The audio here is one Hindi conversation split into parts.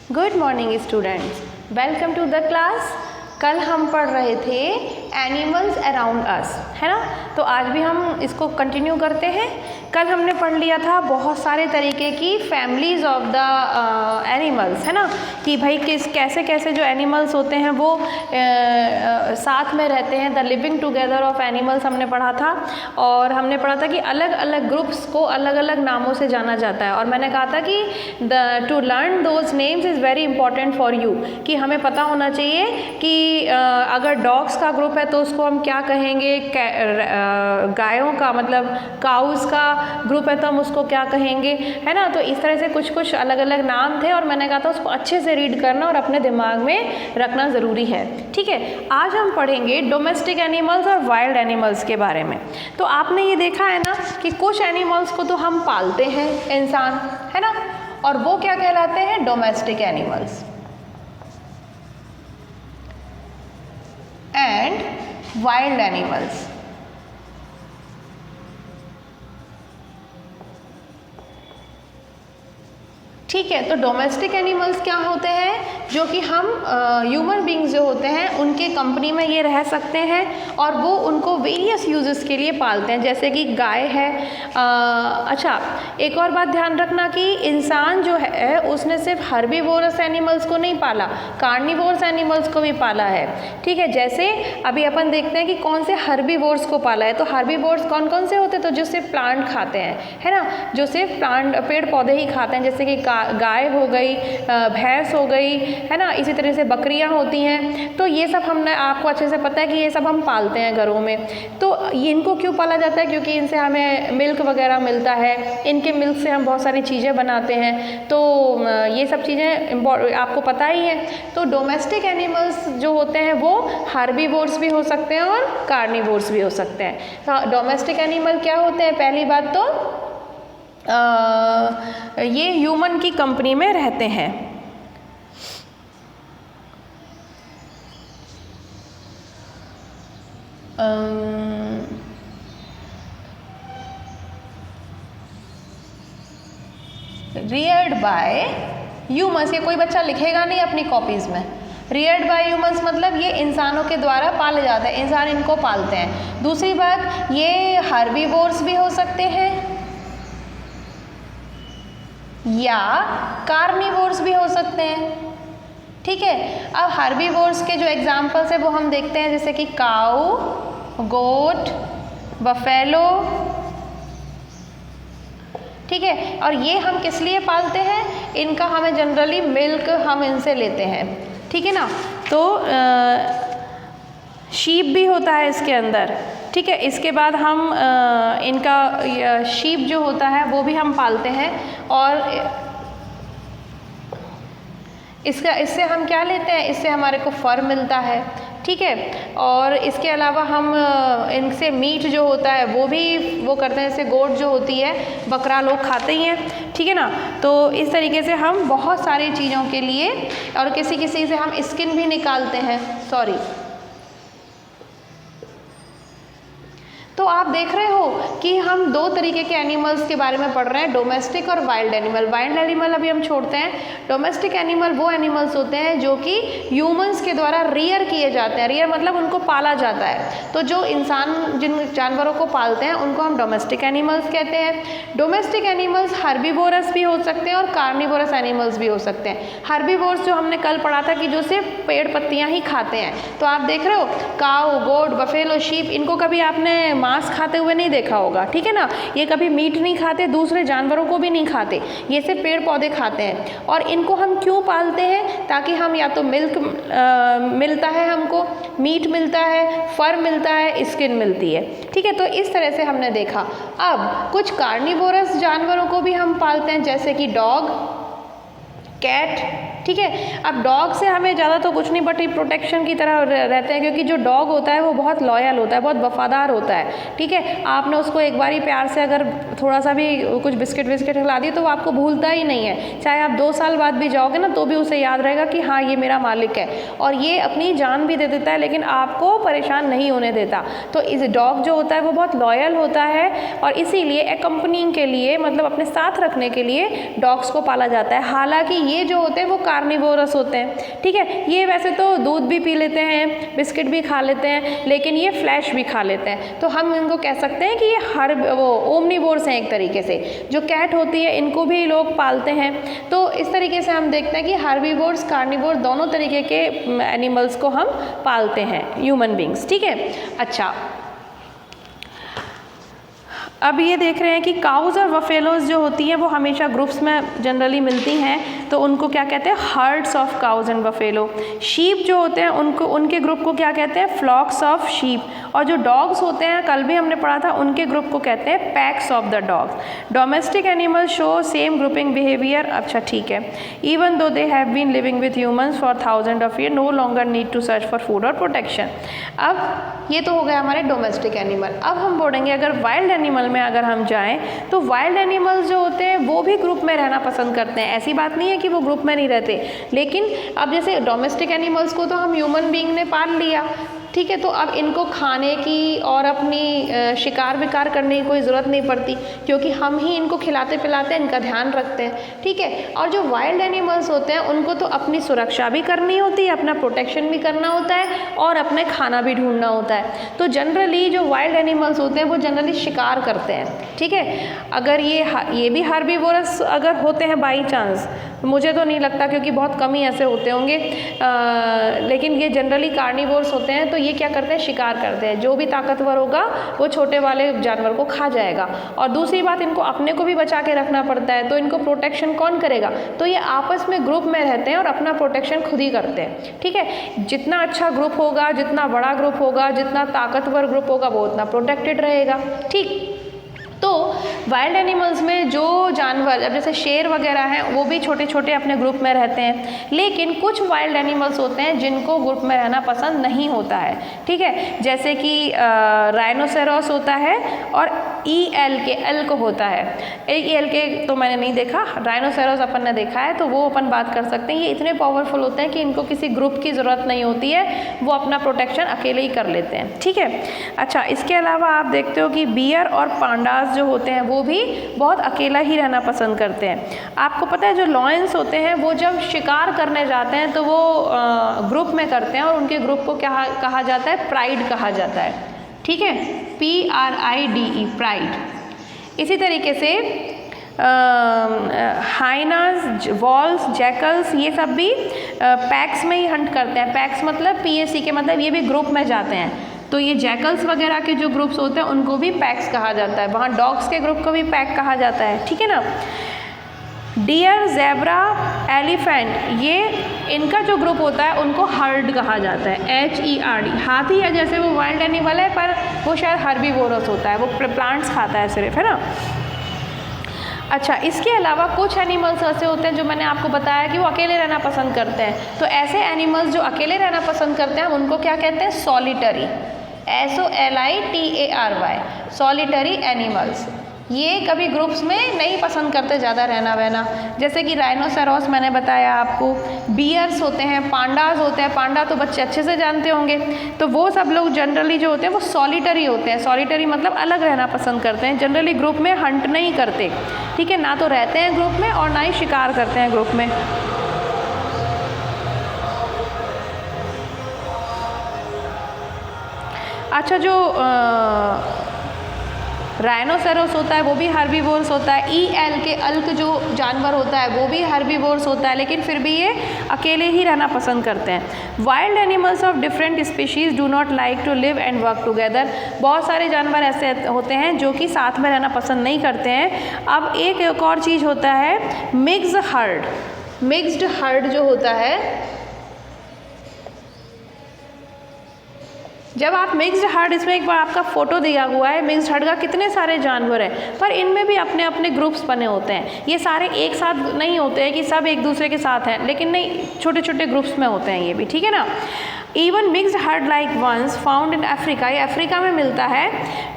Good morning students, welcome to the class. कल हम पढ़ रहे थे एनिमल्स अराउंड अस, है ना। तो आज भी हम इसको कंटिन्यू करते हैं। कल हमने पढ़ लिया था बहुत सारे तरीके की फैमिलीज़ ऑफ द एनिमल्स, है ना, कि भाई कैसे कैसे जो एनिमल्स होते हैं वो साथ में रहते हैं। The living together of animals हमने पढ़ा था, और हमने पढ़ा था कि अलग अलग ग्रुप्स को अलग अलग नामों से जाना जाता है। और मैंने कहा था कि to learn those names is very important for you, कि हमें पता होना चाहिए कि अगर डॉग्स का ग्रुप है तो उसको हम क्या कहेंगे, गायों का मतलब काउस का ग्रुप है तो हम उसको क्या कहेंगे, है ना। तो इस तरह से कुछ कुछ अलग अलग नाम थे, और मैंने कहा था उसको अच्छे से रीड करना और अपने दिमाग में रखना ज़रूरी है। ठीक है, आज हम पढ़ेंगे डोमेस्टिक एनिमल्स और वाइल्ड एनिमल्स के बारे में। तो आपने ये देखा है ना कि कुछ एनिमल्स को तो हम पालते हैं इंसान, है ना, और वो क्या कहलाते हैं, domestic animals. And wild animals. ठीक है, तो डोमेस्टिक एनिमल्स क्या होते हैं, जो कि हम ह्यूमन बींग्स जो होते हैं उनके कंपनी में ये रह सकते हैं, और वो उनको वेरियस यूजेस के लिए पालते हैं, जैसे कि गाय है। अच्छा, एक और बात ध्यान रखना कि इंसान जो है उसने सिर्फ हर्बीवोरस एनिमल्स को नहीं पाला, कार्निवोरस एनिमल्स को भी पाला है। ठीक है, जैसे अभी अपन देखते हैं कि कौन से हर्बीवोर्स को पाला है। तो हर्बीवोर्स कौन कौन से होते हैं, तो जो सिर्फ प्लांट खाते हैं, है ना, जो सिर्फ प्लांट पेड़ पौधे ही खाते हैं, जैसे कि गाय हो गई, भैंस हो गई, है ना, इसी तरह से बकरियां होती हैं। तो ये सब हमने आपको अच्छे से पता है कि ये सब हम पालते हैं घरों में। तो इनको क्यों पाला जाता है, क्योंकि इनसे हमें मिल्क वगैरह मिलता है, इनके मिल्क से हम बहुत सारी चीज़ें बनाते हैं। तो ये सब चीज़ें आपको पता ही है। तो डोमेस्टिक एनिमल्स जो होते हैं वो हार्बीवोर्स भी हो सकते हैं और कार्निवोर्स भी हो सकते हैं। डोमेस्टिक एनिमल क्या होते हैं, पहली बात तो ये ह्यूमन की कंपनी में रहते हैं। रियर्ड बाय ह्यूमन्स, ये कोई बच्चा लिखेगा नहीं अपनी कॉपीज़ में। रियर्ड बाय ह्यूमन्स मतलब ये इंसानों के द्वारा पाले जाते हैं, इंसान इनको पालते हैं। दूसरी बात, ये हार्बीवोर्स भी हो सकते हैं या कार्निवोर्स भी हो सकते हैं। ठीक है, अब हार्बीवोर्स के जो एग्जाम्पल्स है वो हम देखते हैं, जैसे कि काऊ, गोट, बफेलो। ठीक है, और ये हम किस लिए पालते हैं, इनका हमें जनरली मिल्क हम इनसे लेते हैं। ठीक है ना। तो शीप भी होता है इसके अंदर। ठीक है, इसके बाद हम इनका शीप जो होता है वो भी हम पालते हैं, और इससे हम क्या लेते हैं, इससे हमारे को फर मिलता है। ठीक है, और इसके अलावा हम इनसे मीट जो होता है वो भी वो करते हैं, जैसे गोट जो होती है बकरा लोग खाते ही हैं। ठीक है ना। तो इस तरीके से हम बहुत सारी चीज़ों के लिए, और किसी किसी से हम स्किन भी निकालते हैं, सॉरी। तो आप देख रहे हो कि हम दो तरीके के एनिमल्स के बारे में पढ़ रहे हैं, डोमेस्टिक और वाइल्ड एनिमल। वाइल्ड एनिमल अभी हम छोड़ते हैं। डोमेस्टिक एनिमल वो एनिमल्स होते हैं जो कि ह्यूमंस के द्वारा रियर किए जाते हैं। रियर मतलब उनको पाला जाता है। तो जो इंसान जिन जानवरों को पालते हैं उनको हम डोमेस्टिक एनिमल्स कहते हैं। डोमेस्टिक एनिमल्स हर्बीवोरस भी हो सकते हैं और कार्निवोरस एनिमल्स भी हो सकते हैं। हर्बीवोरस जो हमने कल पढ़ा था कि जो सिर्फ पेड़ पत्तियाँ ही खाते हैं। तो आप देख रहे हो काऊ, गोट, बफेलो, शीप, इनको कभी आपने मांस खाते हुए नहीं देखा होगा। ठीक है ना, ये कभी मीट नहीं खाते, दूसरे जानवरों को भी नहीं खाते, ये सिर्फ पेड़ पौधे खाते हैं। और इनको हम क्यों पालते हैं, ताकि हम या तो मिल्क मिलता है, हमको मीट मिलता है, फर मिलता है, स्किन मिलती है। ठीक है, तो इस तरह से हमने देखा। अब कुछ कार्निवोरस जानवरों को भी हम पालते हैं, जैसे कि डॉग, कैट। ठीक है, अब डॉग से हमें ज़्यादा तो कुछ नहीं बट प्रोटेक्शन की तरह रहते हैं, क्योंकि जो डॉग होता है वो बहुत लॉयल होता है, बहुत वफादार होता है। ठीक है, आपने उसको एक बार ही प्यार से अगर थोड़ा सा भी कुछ बिस्किट खिला दिए तो वो आपको भूलता ही नहीं है। चाहे आप 2 साल बाद भी जाओगे ना तो भी उसे याद रहेगा कि हाँ ये मेरा मालिक है, और ये अपनी जान भी दे देता है लेकिन आपको परेशान नहीं होने देता। तो इस डॉग जो होता है वो बहुत लॉयल होता है, और इसीलिए एकम्पनिंग के लिए मतलब अपने साथ रखने के लिए डॉग्स को पाला जाता है। हालांकि ये जो होते हैं वो कार्निवोरस होते हैं, ठीक है। ये वैसे तो दूध भी पी लेते हैं, बिस्किट भी खा लेते हैं, लेकिन ये फ्लैश भी खा लेते हैं। तो हम इनको कह सकते हैं कि ये ओमनीवोर्स हैं एक तरीके से। जो कैट होती है इनको भी लोग पालते हैं। तो इस तरीके से हम देखते हैं कि हर्बीवोर्स, कार्निवोर्स दोनों तरीके के एनिमल्स को हम पालते हैं, ह्यूमन बींग्स, ठीक है। अच्छा, अब ये देख रहे हैं कि काउज और बफेलोज जो होती हैं वो हमेशा ग्रुप्स में जनरली मिलती हैं, तो उनको क्या कहते हैं, hertz of cows and buffalo. Sheep जो होते हैं उनको, उनके ग्रुप को क्या कहते हैं, फ्लॉक्स ऑफ शीप। और जो डॉग्स होते हैं, कल भी हमने पढ़ा था, उनके ग्रुप को कहते हैं packs of the dogs. Domestic animals show same grouping behaviour. अच्छा ठीक है, even though they have been living with humans for thousand of year, no longer need to search for food और प्रोटेक्शन। अब ये तो हो गया हमारे डोमेस्टिक एनिमल। अब हम बोलेंगे अगर वाइल्ड एनिमल में अगर हम जाएं तो वाइल्ड एनिमल्स जो होते हैं वो भी ग्रुप में रहना पसंद करते हैं। ऐसी बात नहीं है कि वो ग्रुप में नहीं रहते, लेकिन अब जैसे डोमेस्टिक एनिमल्स को तो हम ह्यूमन बीइंग ने पाल लिया, ठीक है, तो अब इनको खाने की और अपनी शिकार विकार करने की कोई ज़रूरत नहीं पड़ती, क्योंकि हम ही इनको खिलाते पिलाते हैं, इनका ध्यान रखते हैं, ठीक है। और जो वाइल्ड एनिमल्स होते हैं उनको तो अपनी सुरक्षा भी करनी होती है, अपना प्रोटेक्शन भी करना होता है और अपने खाना भी ढूंढना होता है। तो जनरली जो वाइल्ड एनिमल्स होते हैं वो जनरली शिकार करते हैं, ठीक है। अगर ये भी हर्बीवोरस अगर होते हैं बाई चांस, मुझे तो नहीं लगता, क्योंकि बहुत कम ही ऐसे होते होंगे, लेकिन ये जनरली कार्निवोर्स होते हैं। तो ये क्या करते हैं, शिकार करते हैं। जो भी ताकतवर होगा वो छोटे वाले जानवर को खा जाएगा। और दूसरी बात, इनको अपने को भी बचा के रखना पड़ता है, तो इनको प्रोटेक्शन कौन करेगा, तो ये आपस में ग्रुप में रहते हैं और अपना प्रोटेक्शन खुद ही करते हैं, ठीक है। जितना अच्छा ग्रुप होगा, जितना बड़ा ग्रुप होगा, जितना ताकतवर ग्रुप होगा, वो उतना प्रोटेक्टेड रहेगा, ठीक। तो वाइल्ड एनिमल्स में जो जानवर, अब जैसे शेर वगैरह हैं, वो भी छोटे छोटे अपने ग्रुप में रहते हैं, लेकिन कुछ वाइल्ड एनिमल्स होते हैं जिनको ग्रुप में रहना पसंद नहीं होता है, ठीक है। जैसे कि राइनोसेरोस होता है और एल्क होता है। एल्क तो मैंने नहीं देखा, राइनोसेरोस अपन ने देखा है, तो वो अपन बात कर सकते हैं। ये इतने पावरफुल होते हैं कि इनको किसी ग्रुप की ज़रूरत नहीं होती है, वो अपना प्रोटेक्शन अकेले ही कर लेते हैं, ठीक है। अच्छा, इसके अलावा आप देखते हो कि बियर और पांडास जो होते हैं वो भी बहुत अकेला ही रहना पसंद करते हैं। आपको पता है जो लॉयंस होते हैं वो जब शिकार करने जाते हैं तो वो ग्रुप में करते हैं, और उनके ग्रुप को क्या कहा जाता है, प्राइड कहा जाता है, ठीक है, PRIDE, प्राइड। इसी तरीके से हाइनास, वॉल्स, जैकल्स, ये सब भी पैक्स में ही हंट करते हैं। पैक्स मतलब PAC के मतलब ये भी ग्रुप में जाते हैं। तो ये जैकल्स वगैरह के जो ग्रुप्स होते हैं उनको भी पैक्स कहा जाता है। वहाँ डॉग्स के ग्रुप को भी पैक कहा जाता है, ठीक है ना। डियर, ज़ेब्रा, एलिफेंट, ये इनका जो ग्रुप होता है उनको हर्ड कहा जाता है, HERD। हाथी है जैसे, वो वाइल्ड एनिमल है पर वो शायद हर्बीवोरस होता है, वो प्लांट्स खाता है सिर्फ, है ना। अच्छा, इसके अलावा कुछ एनिमल्स ऐसे होते हैं जो मैंने आपको बताया कि वो अकेले रहना पसंद करते हैं। तो ऐसे एनिमल्स जो अकेले रहना पसंद करते हैं उनको क्या कहते हैं, सॉलिटरी, SOLITARY, सॉलिटरी एनिमल्स। ये कभी ग्रुप्स में नहीं पसंद करते ज़्यादा रहना वहना। जैसे कि राइनोसेरोस मैंने बताया आपको, बियर्स होते हैं, पांडास होते हैं, पांडा तो बच्चे अच्छे से जानते होंगे। तो वो सब लोग जनरली जो होते हैं वो सॉलिटरी होते हैं। सॉलिटरी मतलब अलग रहना पसंद करते हैं, जनरली ग्रुप में हंट नहीं करते, ठीक है, ना तो रहते हैं ग्रुप में और ना ही शिकार करते हैं ग्रुप में। अच्छा, जो राइनोसेरोस होता है वो भी हर्बीवोर्स होता है। अल्क जो जानवर होता है वो भी हर्बीवोर्स होता है, लेकिन फिर भी ये अकेले ही रहना पसंद करते हैं। Wild animals of different species do not like to live and work together. बहुत सारे जानवर ऐसे होते हैं जो कि साथ में रहना पसंद नहीं करते हैं। अब एक और चीज़ होता है, मिक्स्ड हर्ड। मिक्स्ड हर्ड जो होता है, जब आप मिक्स्ड हर्ड, इसमें एक बार आपका फोटो दिया हुआ है मिक्स्ड हर्ड का, कितने सारे जानवर हैं, पर इनमें भी अपने अपने ग्रुप्स बने होते हैं। ये सारे एक साथ नहीं होते हैं कि सब एक दूसरे के साथ हैं, लेकिन नहीं, छोटे छोटे ग्रुप्स में होते हैं ये भी, ठीक है ना। Even mixed herd like ones found in Africa, ये अफ्रीका में मिलता है।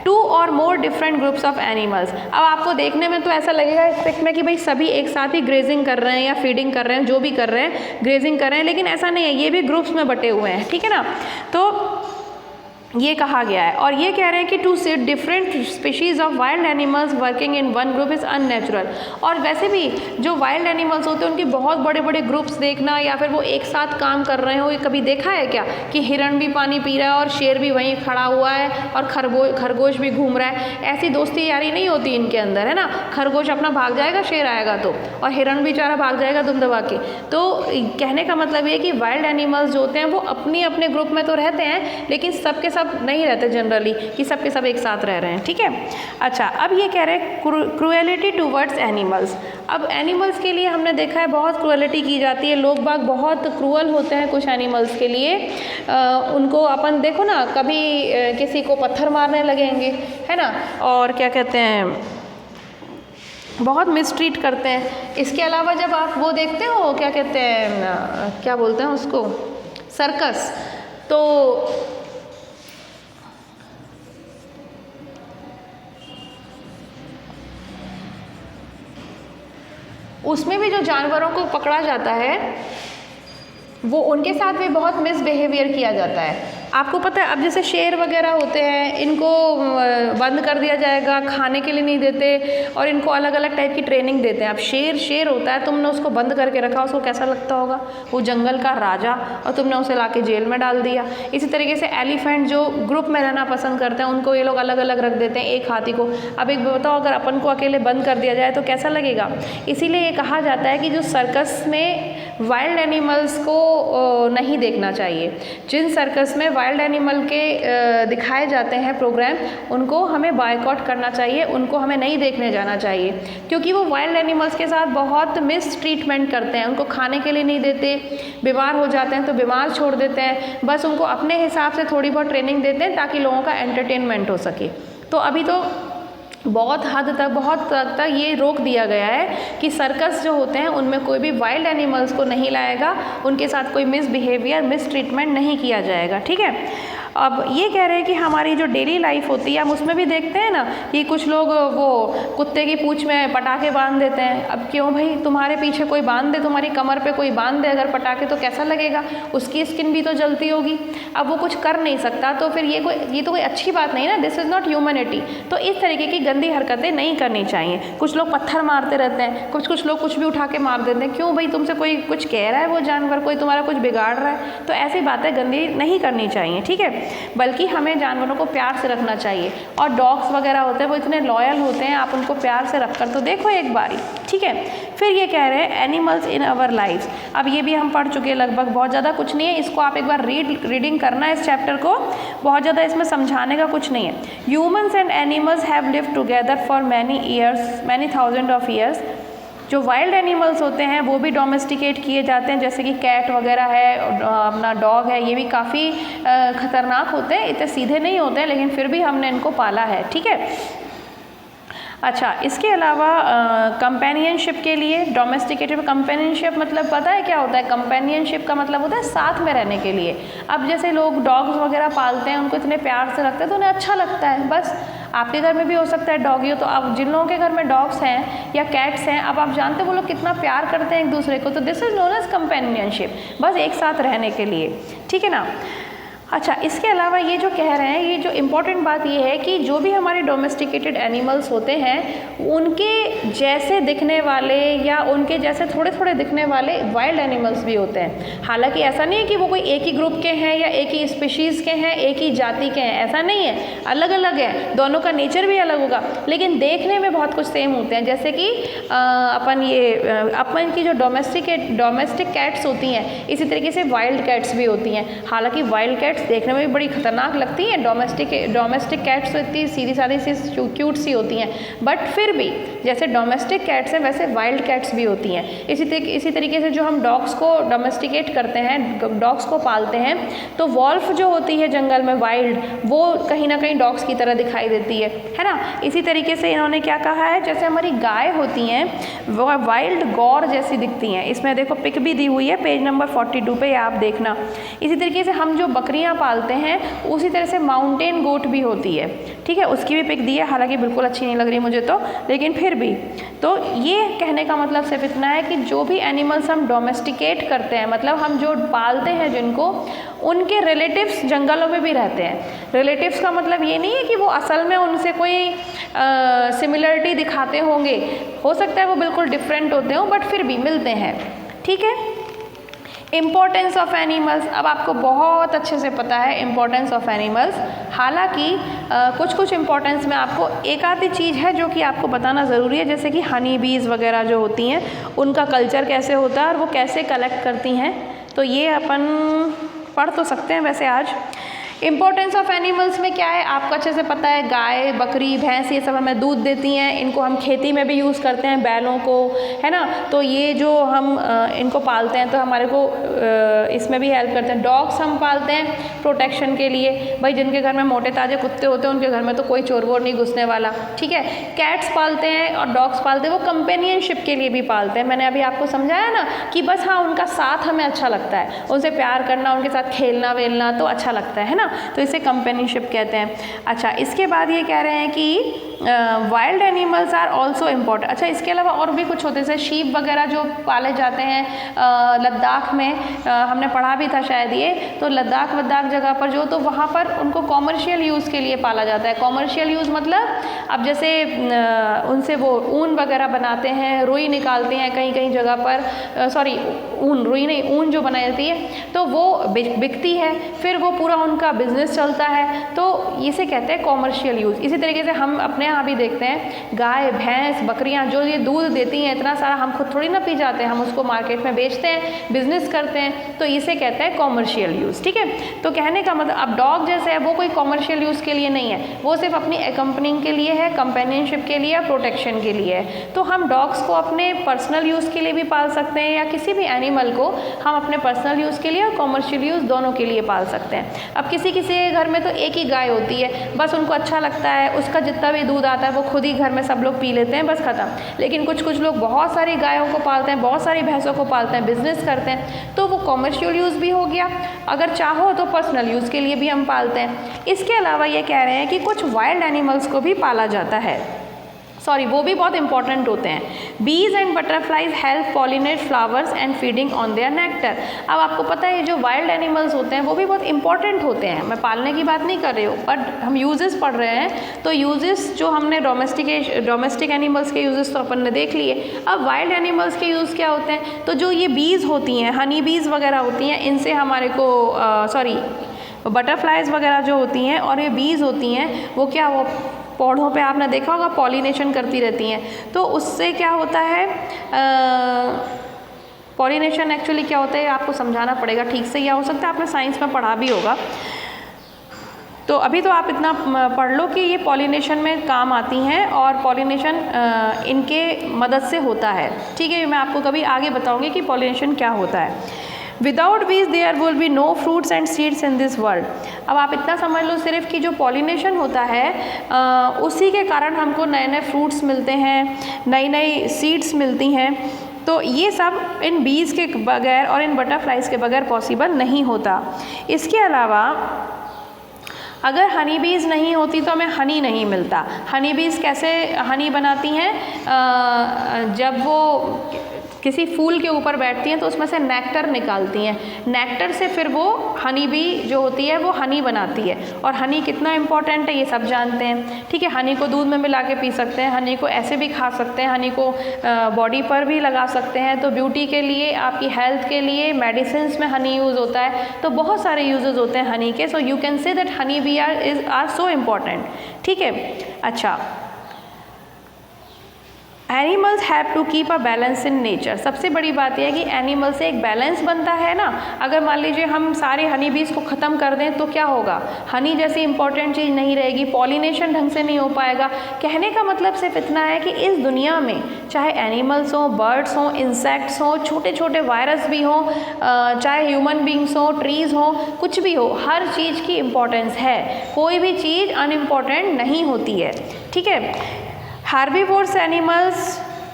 2 और more different groups of animals. अब आपको देखने में तो ऐसा लगेगा इस पिक में कि भाई सभी एक साथ ही ग्रेजिंग कर रहे हैं या फीडिंग कर रहे हैं, जो भी कर रहे हैं, ग्रेजिंग कर रहे हैं, लेकिन ऐसा नहीं है, ये भी ग्रुप्स में बटे हुए हैं, ठीक है ना। तो ये कहा गया है। और ये कह रहे हैं कि to see different species of wild animals working in one group is unnatural. और वैसे भी जो वाइल्ड एनिमल्स होते हैं उनके बहुत बड़े बड़े ग्रुप्स देखना या फिर वो एक साथ काम कर रहे हो, ये कभी देखा है क्या कि हिरण भी पानी पी रहा है और शेर भी वहीं खड़ा हुआ है और खरगोश भी घूम रहा है? ऐसी दोस्ती यारी नहीं होती इनके अंदर, है ना। खरगोश अपना भाग जाएगा शेर आएगा तो, और हिरण बेचारा भाग जाएगा दुम दबा के। तो कहने का मतलब ये कि वाइल्ड एनिमल्स जो होते हैं वो अपने अपने ग्रुप में तो रहते हैं, लेकिन सबके सब नहीं रहते जनरली कि सबके सब एक साथ रह रहे हैं, ठीक है। अच्छा, अब ये कह रहे हैं क्रूएलिटी टूवर्ड्स एनिमल्स। अब एनिमल्स के लिए हमने देखा है बहुत क्रूएलिटी की जाती है, लोग बाग बहुत क्रूअल होते हैं कुछ एनिमल्स के लिए। उनको अपन देखो ना, कभी किसी को पत्थर मारने लगेंगे, है ना, और क्या कहते हैं, बहुत मिसट्रीट करते हैं। इसके अलावा जब आप वो देखते हो, क्या कहते हैं, क्या बोलते हैं उसको, सर्कस, तो उसमें भी जो जानवरों को पकड़ा जाता है वो उनके साथ भी बहुत मिसबिहेवियर किया जाता है। आपको पता है, अब जैसे शेर वगैरह होते हैं, इनको बंद कर दिया जाएगा, खाने के लिए नहीं देते और इनको अलग अलग टाइप की ट्रेनिंग देते हैं। अब शेर होता है, तुमने उसको बंद करके रखा, उसको कैसा लगता होगा, वो जंगल का राजा, और तुमने उसे लाके जेल में डाल दिया। इसी तरीके से एलिफेंट जो ग्रुप में रहना पसंद करते हैं, उनको ये लोग अलग अलग रख देते हैं, एक हाथी को। अब एक बताओ, अगर अपन को अकेले बंद कर दिया जाए तो कैसा लगेगा। इसीलिए ये कहा जाता है कि जो सर्कस में वाइल्ड एनिमल्स को नहीं देखना चाहिए। जिन सर्कस में वाइल्ड एनिमल के दिखाए जाते हैं प्रोग्राम, उनको हमें बायकॉट करना चाहिए, उनको हमें नहीं देखने जाना चाहिए, क्योंकि वो वाइल्ड एनिमल्स के साथ बहुत मिस ट्रीटमेंट करते हैं। उनको खाने के लिए नहीं देते, बीमार हो जाते हैं तो बीमार छोड़ देते हैं, बस उनको अपने हिसाब से थोड़ी बहुत ट्रेनिंग देते हैं ताकि लोगों का एंटरटेनमेंट हो सके। तो अभी तो बहुत हद तक ये रोक दिया गया है कि सर्कस जो होते हैं उनमें कोई भी वाइल्ड एनिमल्स को नहीं लाएगा, उनके साथ कोई मिसबिहेवियर, मिसट्रीटमेंट नहीं किया जाएगा, ठीक है। अब ये कह रहे हैं कि हमारी जो डेली लाइफ होती है, हम उसमें भी देखते हैं ना कि कुछ लोग वो कुत्ते की पूंछ में पटाखे बांध देते हैं। अब क्यों भाई, तुम्हारे पीछे कोई बांध दे, तुम्हारी कमर पे कोई बांध दे अगर पटाखे, तो कैसा लगेगा, उसकी स्किन भी तो जलती होगी। अब वो कुछ कर नहीं सकता, तो फिर ये तो कोई अच्छी बात नहीं ना, दिस इज़ नॉट ह्यूमैनिटी। तो इस तरीके की गंदी हरकतें नहीं करनी चाहिए। कुछ लोग पत्थर मारते रहते हैं, कुछ लोग कुछ भी उठा के मार देते हैं। क्यों भाई, तुमसे कोई कुछ कह रहा है, वो जानवर कोई तुम्हारा कुछ बिगाड़ रहा है, तो ऐसी बातें गंदी नहीं करनी चाहिए, ठीक है। बल्कि हमें जानवरों को प्यार से रखना चाहिए। और डॉग्स वगैरह होते हैं वो इतने लॉयल होते हैं, आप उनको प्यार से रख कर तो देखो एक बारी, ठीक है। फिर ये कह रहे हैं एनिमल्स इन आवर लाइव्स। अब ये भी हम पढ़ चुके हैं लगभग, बहुत ज़्यादा कुछ नहीं है, इसको आप एक बार रीडिंग करना है इस चैप्टर को, बहुत ज़्यादा इसमें समझाने का कुछ नहीं है। Humans and animals have lived together for many thousand of years. जो वाइल्ड एनिमल्स होते हैं वो भी डोमेस्टिकेट किए जाते हैं, जैसे कि कैट वगैरह है, अपना डॉग है, ये भी काफ़ी ख़तरनाक होते हैं, इतने सीधे नहीं होते हैं, लेकिन फिर भी हमने इनको पाला है, ठीक है। अच्छा, इसके अलावा कंपेनियनशिप के लिए डोमेस्टिकेटेड, कंपेनियनशिप मतलब पता है क्या होता है? कंपेनियनशिप का मतलब होता है साथ में रहने के लिए। अब जैसे लोग डॉग्स वगैरह पालते हैं, उनको इतने प्यार से रखते हैं तो उन्हें अच्छा लगता है। बस आपके घर में भी हो सकता है डॉगी हो, तो आप जिन लोगों के घर में डॉग्स हैं या कैट्स हैं, अब आप जानते हो वो लोग कितना प्यार करते हैं एक दूसरे को, तो this is known as companionship, बस एक साथ रहने के लिए, ठीक है ना। अच्छा, इसके अलावा ये जो कह रहे हैं, ये जो इम्पॉर्टेंट बात ये है कि जो भी हमारे डोमेस्टिकेटेड एनिमल्स होते हैं, उनके जैसे दिखने वाले या उनके जैसे थोड़े थोड़े दिखने वाले वाइल्ड एनिमल्स भी होते हैं। हालांकि ऐसा नहीं है कि वो कोई एक ही ग्रुप के हैं या एक ही स्पीशीज़ के हैं, एक ही जाति के हैं, ऐसा नहीं है, अलग अलग है, दोनों का नेचर भी अलग होगा, लेकिन देखने में बहुत कुछ सेम होते हैं। जैसे कि अपन की जो डोमेस्टिक कैट्स होती हैं, इसी तरीके से वाइल्ड कैट्स भी होती हैं। हालांकि वाइल्ड कैट्स देखने में भी बड़ी खतरनाक लगती हैं, डोमेस्टिक कैट्स तो इतनी सीधी सादी सी क्यूट सी होती हैं, बट फिर भी जैसे डोमेस्टिक कैट्स हैं वैसे वाइल्ड कैट्स भी होती हैं। इसी तरीके से जो हम डॉग्स को डोमेस्टिकेट करते हैं, डॉग्स को पालते हैं, तो वॉल्फ जो होती है जंगल में वाइल्ड, वो कहीं ना कहीं डॉग्स की तरह दिखाई देती है ना। इसी तरीके से इन्होंने क्या कहा है, जैसे हमारी गाय होती हैं वो वाइल्ड गौर जैसी दिखती हैं। इसमें देखो पिक भी दी हुई है पेज नंबर 42 पे, आप देखना। इसी तरीके से हम जो बकरियाँ बकरियाँ पालते हैं, उसी तरह से माउंटेन गोट भी होती है, ठीक है। उसकी भी पिक दी है, हालांकि बिल्कुल अच्छी नहीं लग रही मुझे तो, लेकिन फिर भी। तो ये कहने का मतलब सिर्फ इतना है कि जो भी एनिमल्स हम डोमेस्टिकेट करते हैं, मतलब हम जो पालते हैं जिनको, उनके रिलेटिव्स जंगलों में भी रहते हैं। रिलेटिव्स का मतलब ये नहीं है कि वो असल में उनसे कोई सिमिलरिटी दिखाते होंगे, हो सकता है वो बिल्कुल डिफरेंट होते हों, बट फिर भी मिलते हैं, ठीक है। इम्पोर्टेंस ऑफ एनिमल्स, अब आपको बहुत अच्छे से पता है इम्पोर्टेंस ऑफ एनिमल्स। हालांकि कुछ कुछ इम्पोर्टेंस में आपको एक आधी चीज़ है जो कि आपको बताना ज़रूरी है, जैसे कि हनी बीज वगैरह जो होती हैं, उनका कल्चर कैसे होता है और वो कैसे कलेक्ट करती हैं, तो ये अपन पढ़ तो सकते हैं वैसे आज। इम्पोर्टेंस ऑफ एनिमल्स में क्या है, आपको अच्छे से पता है, गाय, बकरी, भैंस ये सब हमें दूध देती हैं, इनको हम खेती में भी यूज़ करते हैं, बैलों को, है ना। तो ये जो हम इनको पालते हैं तो हमारे को इसमें भी हेल्प करते हैं। डॉग्स हम पालते हैं प्रोटेक्शन के लिए, भाई जिनके घर में मोटे ताजे कुत्ते होते हैं उनके घर में तो कोई चोर वोर नहीं घुसने वाला, ठीक है। कैट्स पालते हैं और डॉग्स पालते हैं, वो कंपेनियनशिप के लिए भी पालते हैं। मैंने अभी आपको समझाया ना कि बस हाँ, उनका साथ हमें अच्छा लगता है, उनसे प्यार करना, उनके साथ खेलना वेलना तो अच्छा लगता है ना, तो इसे कंपेनियनशिप कहते हैं। अच्छा, इसके बाद ये कह रहे हैं कि wild animals are also important. अच्छा, इसके अलावा और भी कुछ होते हैं, जैसे शीप वगैरह जो पाले जाते हैं लद्दाख में, हमने पढ़ा भी था शायद ये, तो लद्दाख वद्दाख जगह पर जो, तो वहाँ पर उनको कॉमर्शियल यूज़ के लिए पाला जाता है। कॉमर्शियल यूज़ मतलब अब जैसे उनसे वो ऊन वगैरह बनाते हैं, रुई निकालते हैं कहीं कहीं जगह पर, सॉरी ऊन, रुई नहीं, ऊन जो बनाई जाती है तो वो बिकती है, फिर वो पूरा उनका बिजनेस चलता है, तो इसे कहते हैं कॉमर्शियल यूज़। इसी तरीके से हम अपने यहाँ भी देखते हैं, गाय, भैंस, बकरियाँ जो ये दूध देती हैं इतना सारा, हम खुद थोड़ी ना पी जाते हैं, हम उसको मार्केट में बेचते हैं, बिजनेस करते हैं, तो इसे कहते हैं कॉमर्शियल यूज़, ठीक है। तो कहने का मतलब, अब डॉग जैसे है वो कोई कॉमर्शियल यूज़ के लिए नहीं है, वो सिर्फ अपनी एकम्पनिंग के लिए है, कंपेनियनशिप के लिए, प्रोटेक्शन के लिए है। तो हम डॉग्स को अपने पर्सनल यूज़ के लिए भी पाल सकते हैं, या किसी भी एनिमल को हम अपने पर्सनल यूज़ के लिए और कॉमर्शियल यूज़ दोनों के लिए पाल सकते हैं। अब किसी किसी के घर में तो एक ही गाय होती है, बस उनको अच्छा लगता है, उसका जितना भी दूध आता है वो खुद ही घर में सब लोग पी लेते हैं, बस ख़त्म। लेकिन कुछ कुछ लोग बहुत सारी गायों को पालते हैं, बहुत सारी भैंसों को पालते हैं, बिजनेस करते हैं, तो वो कॉमर्शियल यूज़ भी हो गया। अगर चाहो तो पर्सनल यूज़ के लिए भी हम पालते हैं। इसके अलावा ये कह रहे हैं कि कुछ वाइल्ड एनिमल्स को भी पाला जाता है, सॉरी वो भी बहुत इंपॉर्टेंट होते हैं। बीज and butterflies help pollinate flowers and feeding on their nectar. अब आपको पता है जो वाइल्ड एनिमल्स होते हैं वो भी बहुत इंपॉर्टेंट होते हैं, मैं पालने की बात नहीं कर रही हूँ, बट हम यूजेस पढ़ रहे हैं, तो यूजेस जो हमने डोमेस्टिक एनिमल्स के यूजेस तो अपन ने देख लिए, अब वाइल्ड एनिमल्स के यूज़ क्या होते हैं। तो जो ये बीज होती हैं, हनी बीज वगैरह होती हैं, इनसे हमारे को बटरफ्लाइज वगैरह जो होती हैं और ये बीज होती हैं, वो क्या, वो पौधों पे आपने देखा होगा पॉलिनेशन करती रहती हैं, तो उससे क्या होता है, पॉलिनेशन एक्चुअली क्या होता है आपको समझाना पड़ेगा ठीक से, या हो सकता है आपने साइंस में पढ़ा भी होगा, तो अभी तो आप इतना पढ़ लो कि ये पॉलिनेशन में काम आती हैं और पॉलिनेशन इनके मदद से होता है, ठीक है। मैं आपको कभी आगे बताऊंगी कि पॉलिनेशन क्या होता है। Without bees there will be no fruits and seeds in this world. अब आप इतना समझ लो सिर्फ कि जो पॉलिनेशन होता है उसी के कारण हमको नए नए फ्रूट्स मिलते हैं, नई नई सीड्स मिलती हैं, तो ये सब इन बीज के बगैर और इन बटरफ्लाइज के बगैर पॉसिबल नहीं होता। इसके अलावा अगर हनी बीज नहीं होती तो हमें हनी नहीं मिलता। हनी बीज कैसे हनी बनाती हैं, जब वो किसी फूल के ऊपर बैठती हैं तो उसमें से नेक्टर निकालती हैं, नेक्टर से फिर वो हनी बी जो होती है वो हनी बनाती है। और हनी कितना इम्पॉर्टेंट है ये सब जानते हैं, ठीक है। हनी को दूध में मिला के पी सकते हैं, हनी को ऐसे भी खा सकते हैं, हनी को बॉडी पर भी लगा सकते हैं, तो ब्यूटी के लिए, आपकी हेल्थ के लिए, मेडिसिन्स में हनी यूज़ होता है, तो बहुत सारे यूजेस होते हैं हनी के। So you can say that honey bee are so important, ठीक है। अच्छा, animals have to keep a balance in nature. सबसे बड़ी बात यह है कि एनिमल से एक बैलेंस बनता है ना। अगर मान लीजिए हम सारे हनी बीज को ख़त्म कर दें तो क्या होगा, हनी जैसी इंपॉर्टेंट चीज़ नहीं रहेगी, पॉलिनेशन ढंग से नहीं हो पाएगा। कहने का मतलब सिर्फ इतना है कि इस दुनिया में चाहे एनिमल्स हों, बर्ड्स हों, इंसेक्ट्स हों, छोटे छोटे वायरस भी हों, चाहे ह्यूमन बींग्स हों, ट्रीज़ हों, कुछ भी हो, हर चीज़ की इम्पोर्टेंस है, कोई भी चीज़ अनइम्पॉर्टेंट नहीं होती है, ठीक है। Herbivorous animals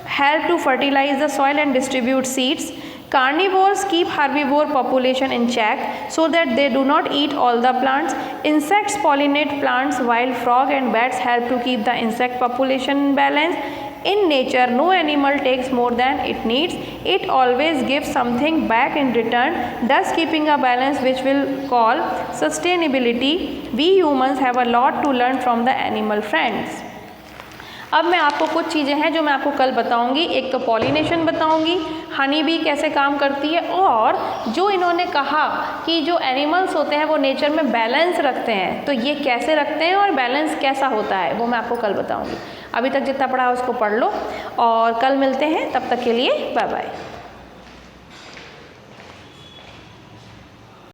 help to fertilize the soil and distribute seeds. Carnivores keep herbivore population in check so that they do not eat all the plants. Insects pollinate plants while frog and bats help to keep the insect population in balance. In nature, no animal takes more than it needs. It always gives something back in return, thus keeping a balance which we'll call sustainability. We humans have a lot to learn from the animal friends. अब मैं आपको कुछ चीज़ें हैं जो मैं आपको कल बताऊंगी। एक तो पॉलिनेशन बताऊंगी, हनी बी कैसे काम करती है, और जो इन्होंने कहा कि जो एनिमल्स होते हैं वो नेचर में बैलेंस रखते हैं, तो ये कैसे रखते हैं और बैलेंस कैसा होता है वो मैं आपको कल बताऊंगी। अभी तक जितना पढ़ा उसको पढ़ लो और कल मिलते हैं, तब तक के लिए बाय बाय।